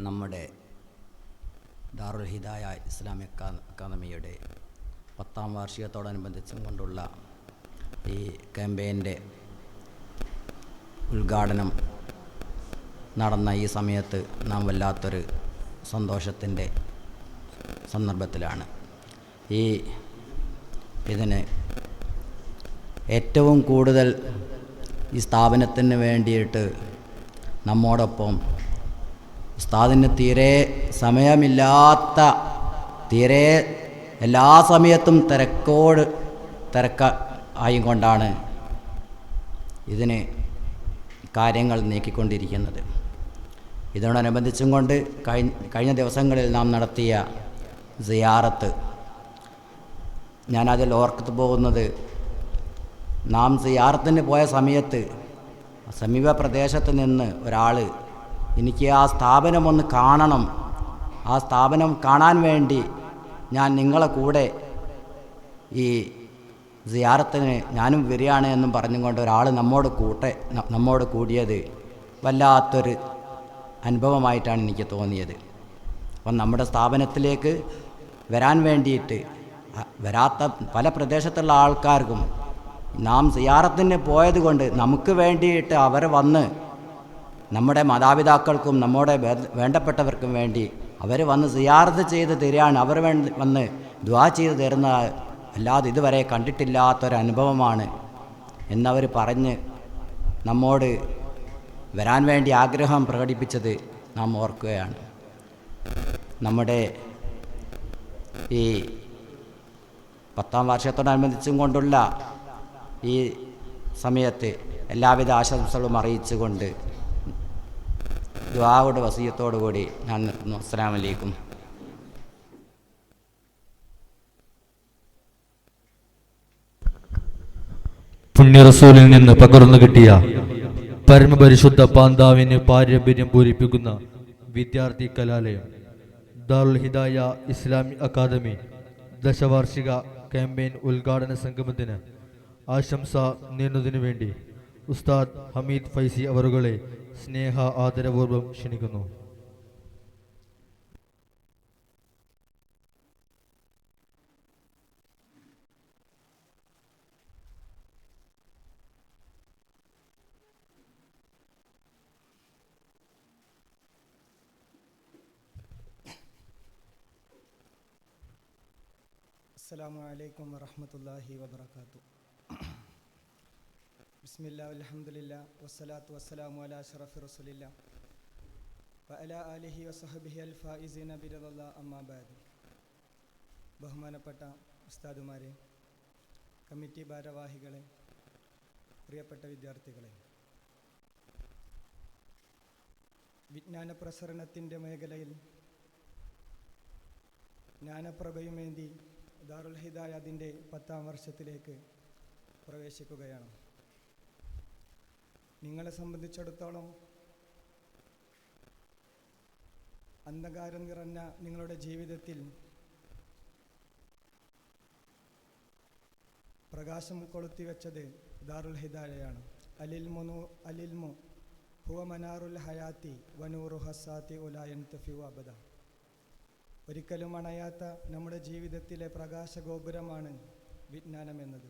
നമ്മുടെ ദാറുൽ ഹിദായ ഇസ്ലാമിക് അക്കാദമിയുടെ 10ാം വാർഷികത്തോടനുബന്ധിച്ചും കൊണ്ടുള്ള ഈ ക്യാമ്പയിൻ്റെ ഉദ്ഘാടനം നടന്ന ഈ സമയത്ത് നാം വല്ലാത്തൊരു സന്തോഷത്തിൻ്റെ സന്ദർഭത്തിലാണ്. ഇതിന് ഏറ്റവും കൂടുതൽ ഈ സ്ഥാപനത്തിന് വേണ്ടിയിട്ട് നമ്മോടൊപ്പം ഉസ്താദിന് തീരെ സമയമില്ലാത്ത, തീരെ എല്ലാ സമയത്തും തിരക്കായിക്കൊണ്ടാണ് ഇതിന് കാര്യങ്ങൾ നീക്കിക്കൊണ്ടിരിക്കുന്നത്. ഇതിനോടനുബന്ധിച്ചും കൊണ്ട് കഴിഞ്ഞ ദിവസങ്ങളിൽ നാം നടത്തിയ സിയാറത്ത്, ഞാനതിൽ ഓർക്കത്ത് പോകുന്നത്, നാം സിയാറത്തിന് പോയ സമയത്ത് സമീപ പ്രദേശത്ത് നിന്ന് ഒരാൾ എനിക്ക് ആ സ്ഥാപനം ഒന്ന് കാണണം, ആ സ്ഥാപനം കാണാൻ വേണ്ടി ഞാൻ നിങ്ങളെ കൂടെ ഈ സിയാറത്തിന് ഞാനും വരികയാണ് എന്നും പറഞ്ഞുകൊണ്ട് ഒരാൾ നമ്മോട് കൂടിയത് വല്ലാത്തൊരു അനുഭവമായിട്ടാണ് എനിക്ക് തോന്നിയത്. അപ്പം നമ്മുടെ സ്ഥാപനത്തിലേക്ക് വരാൻ വേണ്ടിയിട്ട് വരാത്ത പല പ്രദേശത്തുള്ള ആൾക്കാർക്കും നാം സിയാറത്തിന് പോയത് കൊണ്ട് നമുക്ക് വേണ്ടിയിട്ട് അവർ വന്ന്, നമ്മുടെ മാതാപിതാക്കൾക്കും നമ്മുടെ വേണ്ടപ്പെട്ടവർക്കും വേണ്ടി അവർ വന്ന് സിയാറത്ത് ചെയ്ത് തരികയാണ്, അവർ വന്ന് ദുആ ചെയ്ത് തരുന്ന അല്ലാതെ ഇതുവരെ കണ്ടിട്ടില്ലാത്തൊരനുഭവമാണ് എന്നവർ പറഞ്ഞ് നമ്മോട് വരാൻ വേണ്ടി ആഗ്രഹം പ്രകടിപ്പിച്ചത് നാം ഓർക്കുകയാണ്. നമ്മുടെ ഈ 10ാം വാർഷികത്തോടനുബന്ധിച്ചും കൊണ്ടുള്ള ഈ സമയത്ത് എല്ലാവിധ ആശംസകളും അറിയിച്ചുകൊണ്ട് ദുആയുടെ വസിയത്തോടു കൂടി ഞാൻ നിർത്തുന്നു. അസ്സലാമു അലൈക്കും. പുണ്യറസൂലിൽ നിന്ന് പകർന്നു കിട്ടിയ പരമപരിശുദ്ധ പാന്താവിന് പാരമ്പര്യം പൂരിപ്പിക്കുന്ന വിദ്യാർത്ഥി കലാലയം ദാറുൽ ഹിദായ ഇസ്ലാമിക് അക്കാദമി ദശവാർഷിക ക്യാമ്പയിൻ ഉദ്ഘാടന സംഗമത്തിന് ആശംസ നേടുന്നതിനു വേണ്ടി ഉസ്താദ് ഹമീദ് ഫൈസി അവറുകളെ സ്നേഹ ആദരപൂർവ്വം ക്ഷണിക്കുന്നു. അസ്സലാമു അലൈക്കും വറഹ്മത്തുള്ളാഹി വബറകാതുഹു. ബിസ്മില്ലാ വൽഹംദുലില്ലാ വസ്സലാത്തു വസ്സലാമു അലാ അഷ്റഫി റസൂലില്ലാ വഅലാ ആലിഹി വസഹബിഹി അൽ ഫായിസീന ബിറളില്ലാ അമ്മാ ബഅദ്. ബഹുമാനപ്പെട്ട ഉസ്താദുമാരെ, കമ്മിറ്റി ഭാരവാഹികളെ, പ്രിയപ്പെട്ട വിദ്യാർത്ഥികളെ, വിജ്ഞാന പ്രസരണത്തിൻ്റെ മേഖലയിൽ ജ്ഞാനപ്രഭയുമേന്തി ദാറുൽ ഹിദായ അതിൻ്റെ 10ാം വർഷത്തിലേക്ക് പ്രവേശിക്കുകയാണ്. നിങ്ങളെ സംബന്ധിച്ചിടത്തോളം അന്ധകാരം നിറഞ്ഞ നിങ്ങളുടെ ജീവിതത്തിൽ പ്രകാശം കൊളുത്തിവെച്ചത് ദാറുൽ ഹിദായയാണ്. അലിൽമു ഹുവ മനാറുൽ ഹയാത്തി വനൂറു ഹസാത്തി ഉലായൻ തഫിവ അബദ. ഒരിക്കലും അണയാത്ത നമ്മുടെ ജീവിതത്തിലെ പ്രകാശഗോപുരമാണ് വിജ്ഞാനം എന്നത്.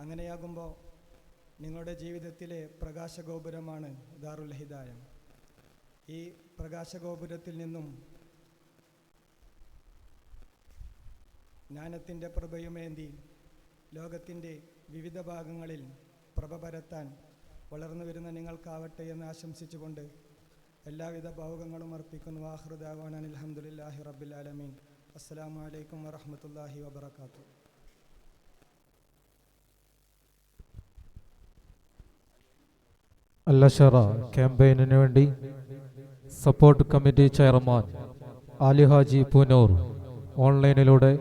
അങ്ങനെയാകുമ്പോൾ നിങ്ങളുടെ ജീവിതത്തിലെ പ്രകാശഗോപുരമാണ് ദാറുൽ ഹിദായ. ഈ പ്രകാശഗോപുരത്തിൽ നിന്നും ജ്ഞാനത്തിൻ്റെ പ്രഭയുമേന്തി ലോകത്തിൻ്റെ വിവിധ ഭാഗങ്ങളിൽ പ്രഭ പരത്താൻ വളർന്നു വരുന്ന നിങ്ങൾക്കാവട്ടെ എന്ന് ആശംസിച്ചുകൊണ്ട് എല്ലാവിധ ഭാവുകങ്ങളും അർപ്പിക്കുന്നു. ആഖിറു ദഅവാനാ അൽഹംദുലില്ലാഹി റബ്ബിൽ ആലമീൻ. അസ്സലാമു അലൈക്കും വറഹ്മത്തുള്ളാഹി വബറകാതുഹു. അൽ-അശറ ക്യാമ്പയിനു വേണ്ടി സപ്പോർട്ട് കമ്മിറ്റി ചെയർമാൻ ആലി ഹാജി പൂനൂർ ഓൺലൈനിലൂടെ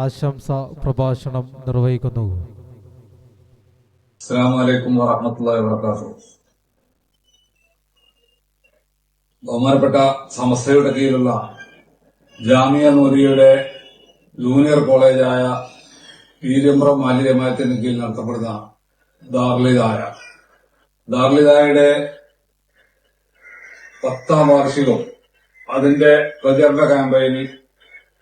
ആശംസ പ്രഭാഷണം നിർവഹിക്കുന്നു. അസ്സലാമു അലൈക്കും വറഹ്മത്തുള്ളാഹി വബറകാതുഹു. ബഹുമാനപ്പെട്ട സമസ്തയുടെ കീഴിലുള്ള ജാമിയ നൂരിയയുടെ ജൂനിയർ കോളേജായ പീരമ്പ്രം മാലിന്യമായത്തിന് കീഴിൽ നടത്തപ്പെടുന്ന ദാറുൽ ഹിദായയുടെ 10ാം വാർഷികം അതിന്റെ പ്രചരണ ക്യാമ്പയിനിൽ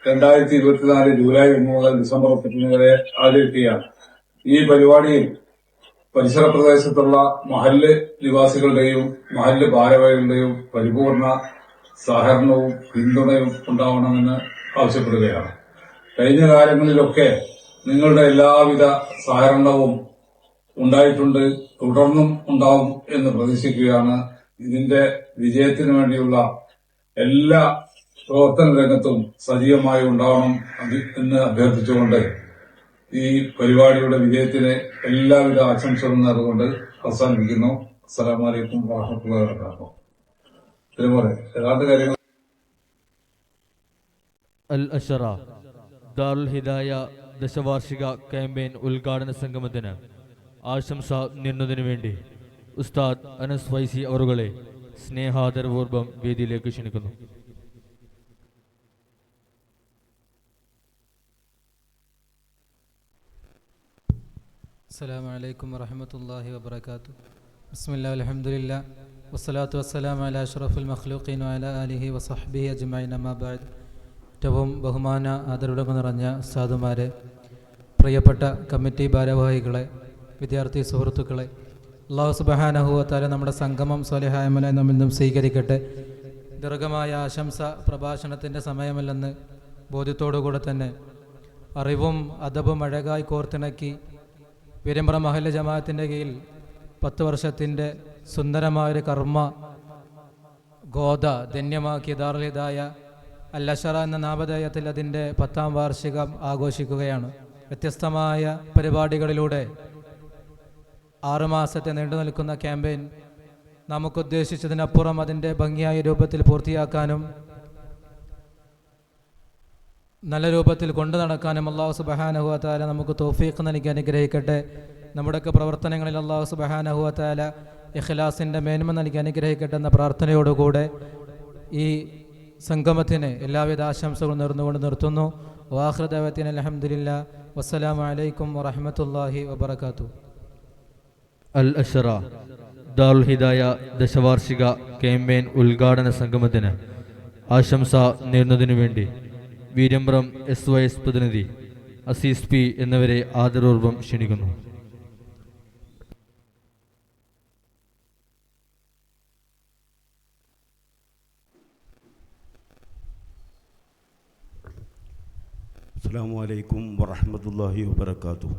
2024 ജൂലൈ 1 മുതൽ ഡിസംബർ 31 വരെ ആചരിക്കുകയാണ്. ഈ പരിപാടിയിൽ പരിസര പ്രദേശത്തുള്ള മഹല്ല് നിവാസികളുടെയും മഹല്ല് ഭാരവാഹികളുടെയും പരിപൂർണ സഹകരണവും പിന്തുണയും ഉണ്ടാവണമെന്ന് ആവശ്യപ്പെടുകയാണ്. കഴിഞ്ഞ കാലങ്ങളിലൊക്കെ നിങ്ങളുടെ എല്ലാവിധ സഹകരണവും ഉണ്ടായിട്ടുണ്ട്, തുടർന്നും ഉണ്ടാവും എന്ന് പ്രതീക്ഷിക്കുകയാണ്. ഇതിന്റെ വിജയത്തിനു വേണ്ടിയുള്ള എല്ലാ പ്രവർത്തന രംഗത്തും സജീവമായി ഉണ്ടാവണം എന്ന് അഭ്യർത്ഥിച്ചുകൊണ്ട് ഈ പരിപാടിയുടെ വിജയത്തിന് എല്ലാവിധ ആശംസകളും നേർന്നുകൊണ്ട് അവസാനിപ്പിക്കുന്നു. അസ്സലാമു അലൈക്കും വറഹ്മത്തുള്ളാഹി വബറകാതുഹു. ഇതുപോലെ യഥാർത്ഥ കാര്യങ്ങൾ അൽ അഷറ ദാറുൽ ഹിദായ ദശവാർഷിക ക്യാമ്പയിൻ ഉദ്ഘാടന സംഗമത്തിന് ആശംസ നേരുന്നതിനു വേണ്ടി ഉസ്താദ് അനസ് ഫൈസി അവറുകളെ സ്നേഹാദരപൂർവ്വം വേദിയിലേക്ക് ക്ഷണിക്കുന്നു. അസ്സലാമു അലൈക്കും വറഹ്മത്തുള്ളാഹി വബറകാതുഹു. ബിസ്മില്ലാഹി അൽഹംദുലില്ലാഹ് വസ്സലാത്തു വസ്സലാമു അലാ അഷ്റഫിൽ മഖ്ലൂഖീൻ വഅലാ ആലിഹി വസഹ്ബിഹി അജ്മഈൻ അമ്മാ ബഅദ്. ഏറ്റവും ബഹുമാന ആദരവുകൾ നിറഞ്ഞ ഉസ്താദുമാരെ, പ്രിയപ്പെട്ട കമ്മിറ്റി ഭാരവാഹികളെ, വിദ്യാർത്ഥി സുഹൃത്തുക്കളെ, അല്ലാഹു സുബ്ഹാനഹു വ തആല നമ്മുടെ സംഗമം സ്വലിഹായ അമലായി നമ്മിൽ നിന്നും സ്വീകരിക്കട്ടെ. ദീർഘമായ ആശംസ പ്രഭാഷണത്തിൻ്റെ സമയമല്ലെന്ന് ബോധ്യത്തോടുകൂടെ തന്നെ അറിവും അദബും അഴകായി കോർത്തിണക്കി വീരമ്പ്ര മഹല്ല് ജമാഅത്തിൻ്റെ കീഴിൽ 10 വർഷത്തിൻ്റെ സുന്ദരമായൊരു കർമ്മ ഗോദ ധന്യമാക്കി ദാറുൽ ഹിദായ അൽ അഷറ എന്ന നാമധേയത്തിൽ അതിൻ്റെ 10ാം വാർഷികം ആഘോഷിക്കുകയാണ്. വ്യത്യസ്തമായ പരിപാടികളിലൂടെ 6 മാസത്തെ നീണ്ടു നിൽക്കുന്ന ക്യാമ്പയിൻ നമുക്കുദ്ദേശിച്ചതിനപ്പുറം അതിൻ്റെ ഭംഗിയായ രൂപത്തിൽ പൂർത്തിയാക്കാനും നല്ല രൂപത്തിൽ കൊണ്ടു നടക്കാനും അല്ലാഹു സുബ്ഹാനഹു വ തആല നമുക്ക് തൗഫീഖ് നൽകി അനുഗ്രഹിക്കട്ടെ. നമ്മുടെയൊക്കെ പ്രവർത്തനങ്ങളിൽ അല്ലാഹു സുബ്ഹാനഹു വ തആല ഇഖ്ലാസിൻ്റെ മേന്മ നൽകി അനുഗ്രഹിക്കട്ടെ എന്ന പ്രാർത്ഥനയോടുകൂടെ ഈ സംഗമത്തിന് എല്ലാവിധ ആശംസകളും നേർന്നുകൊണ്ട് നിർത്തുന്നു. വാഖിറു ദഅവാതിന അൽഹംദുലില്ലാഹ് വസ്സലാമു അലൈക്കും വറഹ്മത്തുള്ളാഹി വബറകാതുഹു. അൽ അഷറ ദാറുൽ ഹിദായ ദശവാർഷിക ക്യാമ്പയിൻ ഉദ്ഘാടന സംഗമത്തിന് ആശംസ നേരുന്നതിനു വേണ്ടി വീരമ്പ്രം SYS പ്രതിനിധി അസീസ് പി എന്നിവരെ ആദരപൂർവ്വം ക്ഷണിക്കുന്നു. അസ്സലാമു അലൈക്കും വറഹ്മത്തുള്ളാഹി വബറകാതുഹു.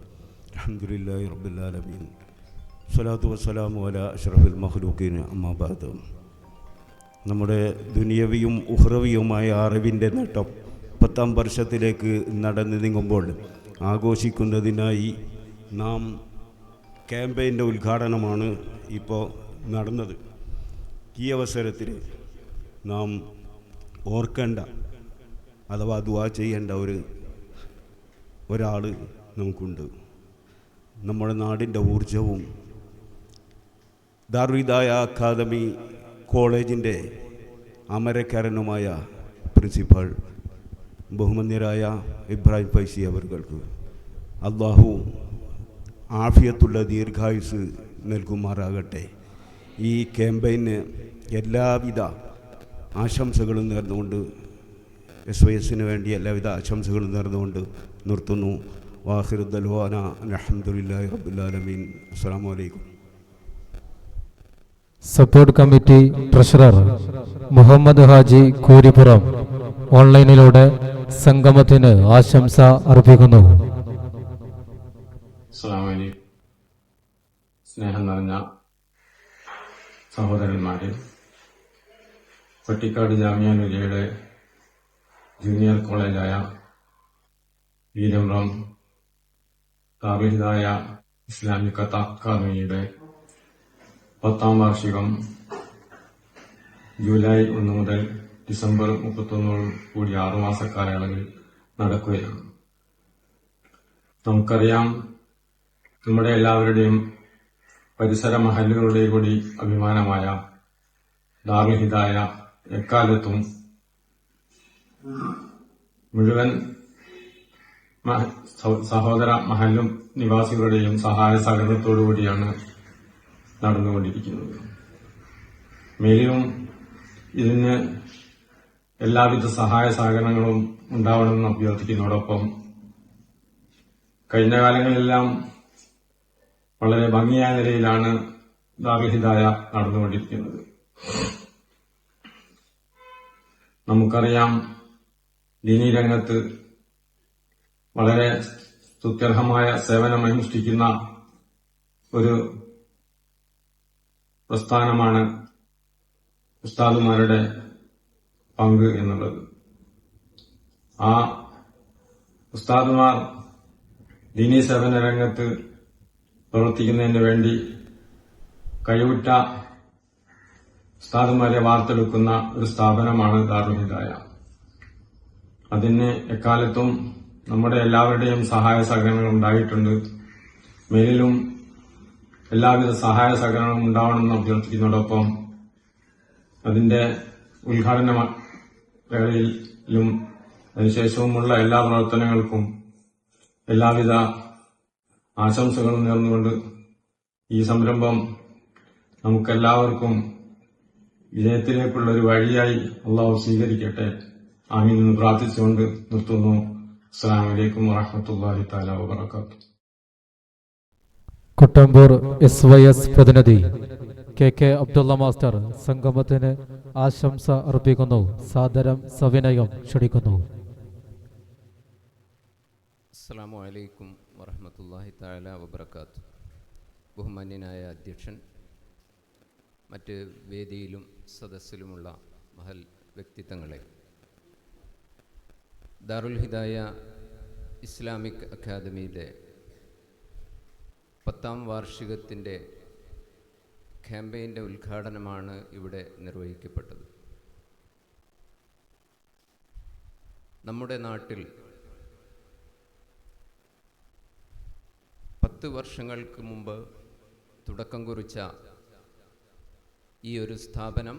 അൽഹംദുലില്ലാഹി റബ്ബിൽ ആലമീൻ. സ്വലാത്തു വസ്സലാമു അലാ അഷ്റഫിൽ മഖ്ലൂഖീൻ അമ്മാ ബഅദ്. നമ്മുടെ ദുനിയവിയും ഉഖ്റവിയുമായ അറിവിൻ്റെ നേട്ടം 10ാം വർഷത്തിലേക്ക് നടന്നു നീങ്ങുമ്പോൾ ആഘോഷിക്കുന്നതിനായി നാം ക്യാമ്പയിൻ്റെ ഉദ്ഘാടനമാണ് ഇപ്പോൾ നടന്നത്. ഈ അവസരത്തിൽ നാം ഓർക്കേണ്ട അഥവാ ദുആ ചെയ്യേണ്ട ഒരാൾ നമുക്കുണ്ട്. നമ്മുടെ നാടിൻ്റെ ഊർജവും ദാറുൽ ഹിദായ അക്കാദമി കോളേജിൻ്റെ അമരക്കാരനുമായ പ്രിൻസിപ്പൽ ബഹുമാന്യരായ ഇബ്രാഹിം ഫൈസി അവർക്ക് അല്ലാഹു ആഫിയത്തുള്ള ദീർഘായുസ് നൽകുമാറാകട്ടെ. ഈ ക്യാമ്പയിന് എല്ലാവിധ ആശംസകളും നേർന്നുകൊണ്ട് SYSന് വേണ്ടി എല്ലാവിധ ആശംസകളും നേർന്നുകൊണ്ട് നിർത്തുന്നു. വാഖിറു ദഅ്വാന അൽഹംദുലില്ലാഹി റബ്ബിൽ ആലമീൻ. അസ്സലാമു അലൈക്കും. Support committee treasurer Muhammad Haji Kooripuram ഓൺലൈനിലൂടെ സംഗമത്തിന് ആശംസ അർപ്പിക്കുന്നു. അസ്സലാമു അലൈക്കും. സ്നേഹം നിറഞ്ഞ സഹോദരന്മാരെ, പട്ടിക്കാട് ജാമിയ നൂരിയയുടെ ജൂനിയർ കോളേജായ വീരമ്പ്രം ദാറുൽ ഹിദായ ഇസ്ലാമിക് അക്കാദമിയുടെ 10ാം വാർഷികം ജൂലൈ 1 മുതൽ ഡിസംബർ 31 കൂടി 6 മാസ കാലയളവിൽ നടക്കുകയാണ്. നമുക്കറിയാം, നമ്മുടെ എല്ലാവരുടെയും പരിസര മഹല്ലുകളുടെയും കൂടി അഭിമാനമായ ദാറുൽ ഹിദായ എക്കാലത്തും മുഴുവൻ സഹോദര മഹല്ലും നിവാസികളുടെയും സഹായ സഹകരണത്തോടുകൂടിയാണ് നടന്നുകൊണ്ടിരിക്കുന്നത്. മേലിലും ഇതിന് എല്ലാവിധ സഹായ സഹകരണങ്ങളും ഉണ്ടാവണമെന്ന് അഭ്യർത്ഥിക്കുന്നതോടൊപ്പം കഴിഞ്ഞ കാലങ്ങളെല്ലാം വളരെ ഭംഗിയായ നിലയിലാണ് ദാറുൽ ഹിദായ നടന്നുകൊണ്ടിരിക്കുന്നത്. നമുക്കറിയാം, ദീനീ രംഗത്ത് വളരെ സ്തുത്യർഹമായ സേവനമനുഷ്ഠിക്കുന്ന ഒരു പ്രസ്ഥാനമാണ് ഉസ്താദുമാരുടെ പങ്ക് എന്നുള്ളത്. ആ ഉസ്താദുമാർ ദീനീ സേവന രംഗത്ത് പ്രവർത്തിക്കുന്നതിന് വേണ്ടി കഴിവുറ്റ ഉസ്താദുമാരെ വാർത്തെടുക്കുന്ന ഒരു സ്ഥാപനമാണ് ദാറുൽ ഹിദായ. അതിന് എക്കാലത്തും നമ്മുടെ എല്ലാവരുടെയും സഹായ സഹകരണങ്ങൾ ഉണ്ടായിട്ടുണ്ട്. മേലിലും എല്ലാവിധ സഹായ സഹകരണങ്ങളും ഉണ്ടാവണമെന്ന് അഭ്യർത്ഥിക്കുന്നതോടൊപ്പം അതിന്റെ ഉദ്ഘാടന വേളയിലും അതിനുശേഷവുമുള്ള എല്ലാ പ്രവർത്തനങ്ങൾക്കും എല്ലാവിധ ആശംസകളും നേർന്നുകൊണ്ട് ഈ സംരംഭം നമുക്കെല്ലാവർക്കും വിജയത്തിലേക്കുള്ള ഒരു വഴിയായി അള്ളാഹു സ്വീകരിക്കട്ടെ. ആമീൻ എന്ന് പ്രാർത്ഥിച്ചുകൊണ്ട് നിർത്തുന്നു. അസ്സലാമു അലൈക്കും വറഹ്മത്തുള്ളാഹി തആല വബറകാതുഹു. കുട്ടമ്പൂർ SYS പ്രതിനിധി KK അബ്ദുള്ള മാസ്റ്റർ സംഗമത്തിന് ആശംസ അർപ്പിക്കുന്നു. സാദരം സവിനയം ക്ഷണിക്കുന്നു. അസ്സലാമു അലൈക്കും വറഹ്മത്തുള്ളാഹി തആല വബറകാതുഹു. ബഹുമാന്യനായ അധ്യക്ഷൻ, മറ്റ് വേദിയിലും സദസ്സിലുമുള്ള മഹൽ വ്യക്തിത്വങ്ങളെ, ദാറുൽ ഹിദായ ഇസ്ലാമിക് അക്കാദമിയുടെ 10ാം വാർഷികത്തിൻ്റെ ക്യാമ്പയിൻ്റെ ഉദ്ഘാടനമാണ് ഇവിടെ നിർവഹിക്കപ്പെട്ടത്. നമ്മുടെ നാട്ടിൽ 10 വർഷങ്ങൾക്ക് മുമ്പ് തുടക്കം കുറിച്ച ഈ ഒരു സ്ഥാപനം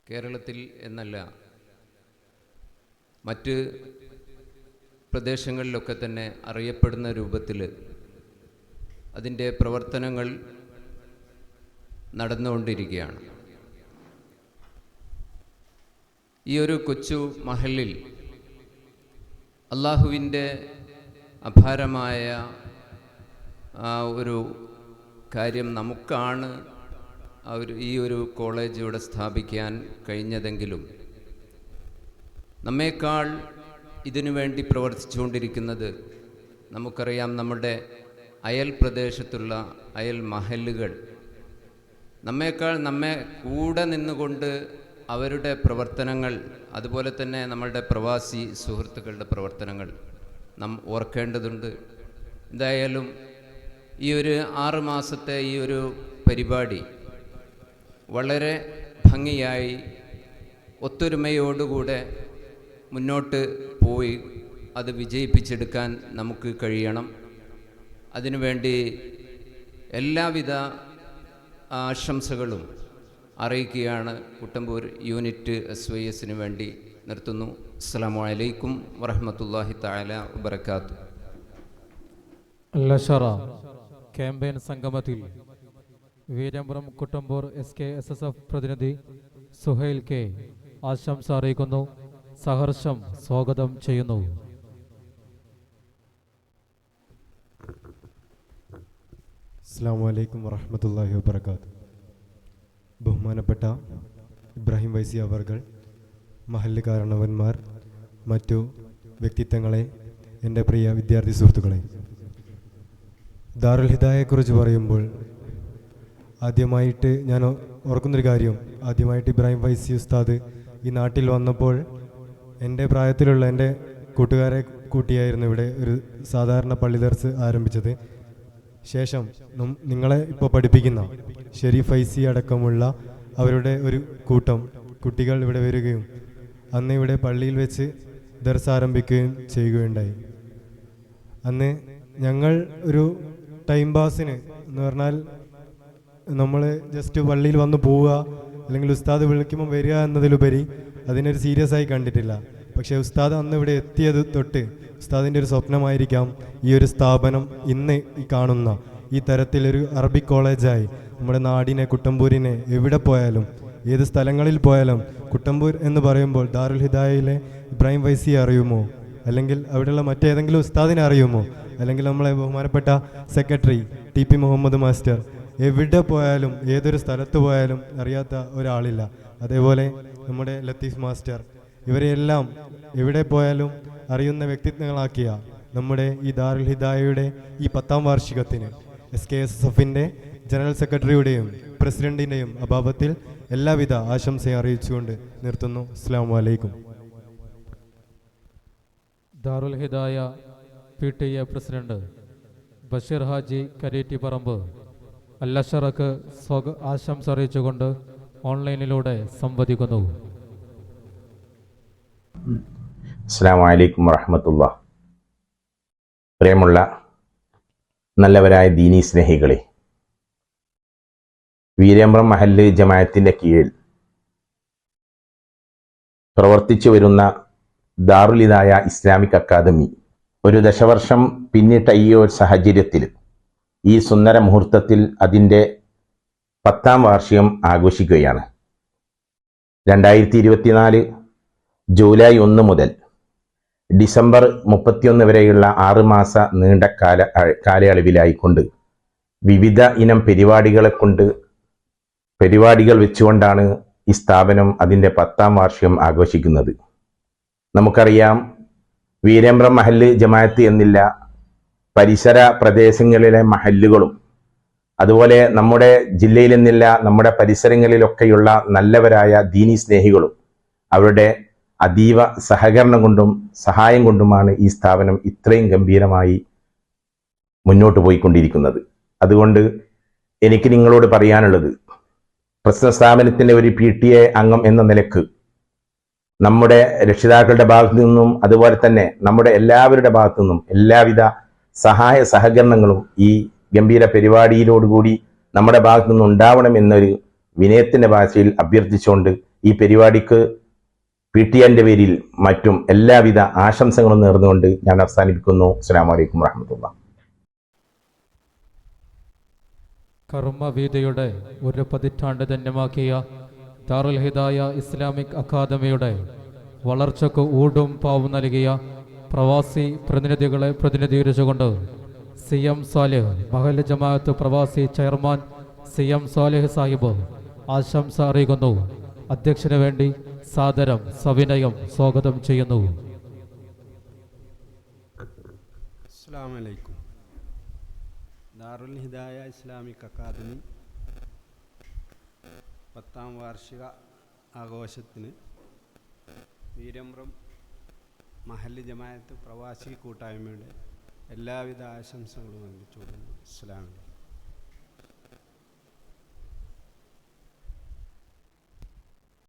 കേരളത്തിൽ എന്നല്ല മറ്റ് പ്രദേശങ്ങളിലൊക്കെ തന്നെ അറിയപ്പെടുന്ന രൂപത്തിൽ അതിൻ്റെ പ്രവർത്തനങ്ങൾ നടന്നുകൊണ്ടിരിക്കുകയാണ്. ഈ ഒരു കൊച്ചു മഹലിൽ അള്ളാഹുവിൻ്റെ അപാരമായ ഒരു കാര്യം നമുക്കാണ് ഈ ഒരു കോളേജ് ഇവിടെ സ്ഥാപിക്കാൻ കഴിഞ്ഞതെങ്കിലും നമ്മേക്കാൾ ഇതിനു വേണ്ടി പ്രവർത്തിച്ചുകൊണ്ടിരിക്കുന്നത് നമുക്കറിയാം. നമ്മുടെ അയൽ പ്രദേശത്തുള്ള അയൽ മഹല്ലുകൾ നമ്മെ കൂടെ നിന്നുകൊണ്ട് അവരുടെ പ്രവർത്തനങ്ങൾ, അതുപോലെ തന്നെ നമ്മളുടെ പ്രവാസി സുഹൃത്തുക്കളുടെ പ്രവർത്തനങ്ങൾ നാം ഓർക്കേണ്ടതുണ്ട്. എന്തായാലും ഈ ഒരു 6 മാസത്തെ ഈ ഒരു പരിപാടി വളരെ ഭംഗിയായി ഒത്തൊരുമയോടുകൂടെ മുന്നോട്ട് പോയി അത് വിജയിപ്പിച്ചെടുക്കാൻ നമുക്ക് കഴിയണം. അതിനുവേണ്ടി എല്ലാവിധ ആശംസകളും അറിയിക്കുകയാണ്. കുട്ടമ്പൂർ യൂണിറ്റ് SYSന് വേണ്ടി നിർത്തുന്നു. അസ്സലാമു അലൈക്കും വറഹ്മത്തുള്ളാഹി തആല വബറകാതുഹു. അൽ-അശറ ക്യാമ്പയിൻ സംഗമത്തിൽ വീരമ്പുറം കുട്ടമ്പൂർ SKSSF പ്രതിനിധി സുഹൈൽ K ആശംസ അറിയിക്കുന്നു. സഹർഷം സ്വാഗതം ചെയ്യുന്നു. അസ്സലാമു അലൈക്കും വറഹ്മത്തുള്ളാഹി വബറകാതുഹു. ബഹുമാനപ്പെട്ട ഇബ്രാഹിം വൈസി അവർകൾ, മഹല്ല് കാരണവന്മാർ, മറ്റു വ്യക്തിത്വങ്ങളെ, എൻ്റെ പ്രിയ വിദ്യാർത്ഥി സുഹൃത്തുക്കളെ, ദാറുൽ ഹിദായയെക്കുറിച്ച് പറയുമ്പോൾ ആദ്യമായിട്ട് ഞാൻ ഓർക്കുന്നൊരു കാര്യം, ആദ്യമായിട്ട് ഇബ്രാഹിം വൈസി ഉസ്താദ് ഈ നാട്ടിൽ വന്നപ്പോൾ എൻ്റെ പ്രായത്തിലുള്ള എൻ്റെ കൂട്ടുകാരെ കൂട്ടിയായിരുന്നു ഇവിടെ ഒരു സാധാരണ പള്ളി ദർസ് ആരംഭിച്ചത്. ശേഷം നിങ്ങളെ ഇപ്പോൾ പഠിപ്പിക്കുന്ന ഷെരീഫ് ഫൈസി അടക്കമുള്ള അവരുടെ ഒരു കൂട്ടം കുട്ടികൾ ഇവിടെ വരികയും അന്ന് ഇവിടെ പള്ളിയിൽ വെച്ച് ദർസ് ആരംഭിക്കുകയും ചെയ്യുകയുണ്ടായി. അന്ന് ഞങ്ങൾ ഒരു ടൈം പാസിന് എന്ന് പറഞ്ഞാൽ നമ്മൾ ജസ്റ്റ് പള്ളിയിൽ വന്ന് പോവുക അല്ലെങ്കിൽ ഉസ്താദ് വിളിക്കുമ്പോൾ വരിക എന്നതിലുപരി അതിനൊരു സീരിയസ് ആയി കണ്ടിട്ടില്ല. പക്ഷേ ഉസ്താദ് അന്ന് ഇവിടെ എത്തിയത് തൊട്ട് ഉസ്താദിൻ്റെ ഒരു സ്വപ്നമായിരിക്കാം ഈ ഒരു സ്ഥാപനം ഇന്ന് ഈ കാണുന്ന ഈ തരത്തിലൊരു അറബിക് കോളേജായി നമ്മുടെ നാടിനെ, കുട്ടമ്പൂരിനെ എവിടെ പോയാലും ഏത് സ്ഥലങ്ങളിൽ പോയാലും കുട്ടമ്പൂർ എന്ന് പറയുമ്പോൾ ദാറുൽ ഹിദായയിലെ ഇബ്രാഹിം ഫൈസിയെ അറിയുമോ, അല്ലെങ്കിൽ അവിടെയുള്ള മറ്റേതെങ്കിലും ഉസ്താദിനെ അറിയുമോ, അല്ലെങ്കിൽ നമ്മളെ ബഹുമാനപ്പെട്ട സെക്രട്ടറി TP മുഹമ്മദ് മാസ്റ്റർ, എവിടെ പോയാലും ഏതൊരു സ്ഥലത്ത് പോയാലും അറിയാത്ത ഒരാളില്ല. അതേപോലെ നമ്മുടെ ലത്തീഫ് മാസ്റ്റർ, ഇവരെയെല്ലാം എവിടെ പോയാലും അറിയുന്ന വ്യക്തിത്വങ്ങളാക്കിയ നമ്മുടെ ഈ ദാറുൽ ഹിദായയുടെ ഈ 10ാം വാർഷികത്തിന് SKSSFൻ്റെ ജനറൽ സെക്രട്ടറിയുടെയും പ്രസിഡന്റിൻ്റെയും അഭാവത്തിൽ എല്ലാവിധ ആശംസയും അറിയിച്ചുകൊണ്ട് നിർത്തുന്നു. അസ്സലാമു അലൈക്കും. ദാറുൽ ഹിദായ PTA പ്രസിഡന്റ് ബഷീർ ഹാജി കരീറ്റിപ്പറമ്പ് അല്ലഷറക്ക് ആശംസ അറിയിച്ചുകൊണ്ട് ഓൺലൈനിലൂടെ സംവദിക്കുന്നു. അസ്സലാമു അലൈക്കും വറഹ്മത്തുള്ളാഹി. പ്രിയമുള്ള നല്ലവരായ ദീനീ സ്നേഹികളെ, വീരമ്പ്രം മഹല്ല് ജമാഅത്തിൻ്റെ കീഴിൽ പ്രവർത്തിച്ചു വരുന്ന ദാറുൽ ഹിദായ ഇസ്ലാമിക് അക്കാദമി ഒരു ദശവർഷം പിന്നിട്ട ഈ ഒരു സാഹചര്യത്തിൽ ഈ സുന്ദര മുഹൂർത്തത്തിൽ അതിൻ്റെ 10ാം വാർഷികം ആഘോഷിക്കുകയാണ്. 2024 ജൂലൈ 1 മുതൽ ഡിസംബർ 31 വരെയുള്ള 6 മാസ നീണ്ട കാലയളവിലായിക്കൊണ്ട് വിവിധ ഇനം പരിപാടികൾ വെച്ചുകൊണ്ടാണ് ഈ സ്ഥാപനം അതിൻ്റെ 10ാം വാർഷികം ആഘോഷിക്കുന്നത്. നമുക്കറിയാം, വീരമ്പ്രം മഹല്ല് ജമാഅത്ത് എന്നില്ല, പരിസര പ്രദേശങ്ങളിലെ മഹല്ലുകളും അതുപോലെ നമ്മുടെ ജില്ലയിൽ നിന്നില്ല നമ്മുടെ പരിസരങ്ങളിലൊക്കെയുള്ള നല്ലവരായ ദീനി സ്നേഹികളും അവരുടെ അതീവ സഹകരണം കൊണ്ടും സഹായം കൊണ്ടുമാണ് ഈ സ്ഥാപനം ഇത്രയും ഗംഭീരമായി മുന്നോട്ട് പോയിക്കൊണ്ടിരിക്കുന്നത്. അതുകൊണ്ട് എനിക്ക് നിങ്ങളോട് പറയാനുള്ളത്, പ്രസ്തുത സ്ഥാപനത്തിൻ്റെ ഒരു PTA അംഗം എന്ന നിലക്ക് നമ്മുടെ രക്ഷിതാക്കളുടെ ഭാഗത്തു നിന്നും അതുപോലെ തന്നെ നമ്മുടെ എല്ലാവരുടെ ഭാഗത്തു നിന്നും എല്ലാവിധ സഹായ സഹകരണങ്ങളും ഈ ഗംഭീര പരിപാടിയിലോടുകൂടി നമ്മുടെ ഭാഗത്തു നിന്നും ഉണ്ടാവണമെന്നൊരു വിനയത്തിൻ്റെ ഭാഷയിൽ അഭ്യർത്ഥിച്ചുകൊണ്ട് ഈ പരിപാടിക്ക് PTA പേരിൽ മറ്റും എല്ലാവിധ ആശംസകളും നേർന്നുകൊണ്ട് ഞാൻ അവസാനിപ്പിക്കുന്നു. അസ്സലാമു അലൈക്കും വറഹ്മത്തുള്ളാഹി. കർമ്മവീതിയുടെ ഒരു പതിറ്റാണ്ട് ധന്യമാക്കിയ ദാറുൽ ഹിദായ ഇസ്ലാമിക് അക്കാദമിയുടെ വളർച്ചയ്ക്ക് ഊടും പാവും നൽകിയ പ്രവാസി പ്രതിനിധികളെ പ്രതിനിധീകരിച്ചുകൊണ്ട് CM സാലിഹ് മഹല്ല് ജമാഅത്ത് പ്രവാസി ചെയർമാൻ CM സാലിഹ് സാഹിബ് ആശംസ അറിയിക്കുന്നു. അധ്യക്ഷന് വേണ്ടി സാദരം സവിനയം സ്വാഗതം ചെയ്യുന്നു. അസ്സലാമു അലൈക്കും. ദാറുൽ ഹിദായ ഇസ്ലാമിക് അക്കാദമി 10ാം വാർഷിക ആഘോഷത്തിന് വീരമ്പ്രം മഹല്ല് ജമാഅത്ത് പ്രവാസി കൂട്ടായ്മയുടെ എല്ലാവിധ ആശംസകളും അറിയിച്ചുകൊള്ളുന്നു. അസ്സലാമു അലൈക്കും.